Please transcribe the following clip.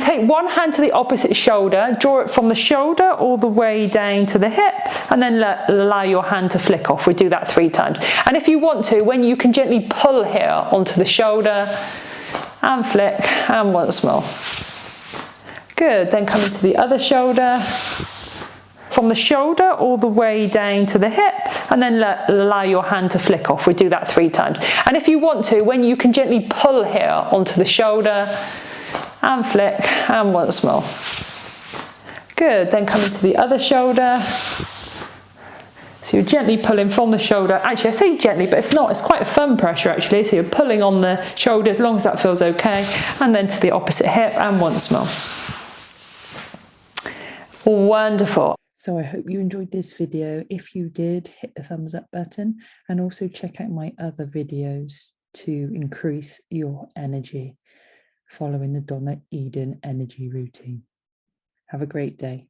Take one hand to the opposite shoulder, draw it from the shoulder all the way down to the hip, and then allow your hand to flick off. We do that 3 times. And if you want to, when you can gently pull here onto the shoulder and flick, and once more. Good, then coming to the other shoulder. From the shoulder all the way down to the hip, and then allow your hand to flick off. We do that 3 times. And if you want to, when you can gently pull here onto the shoulder and flick, and once more. Good, then coming to the other shoulder. So you're gently pulling from the shoulder. Actually, I say gently, but it's not. It's quite a firm pressure, actually. So you're pulling on the shoulder as long as that feels okay. And then to the opposite hip, and once more. Wonderful. So I hope you enjoyed this video. If you did, hit the thumbs up button, and also check out my other videos to increase your energy following the Donna Eden energy routine. Have a great day.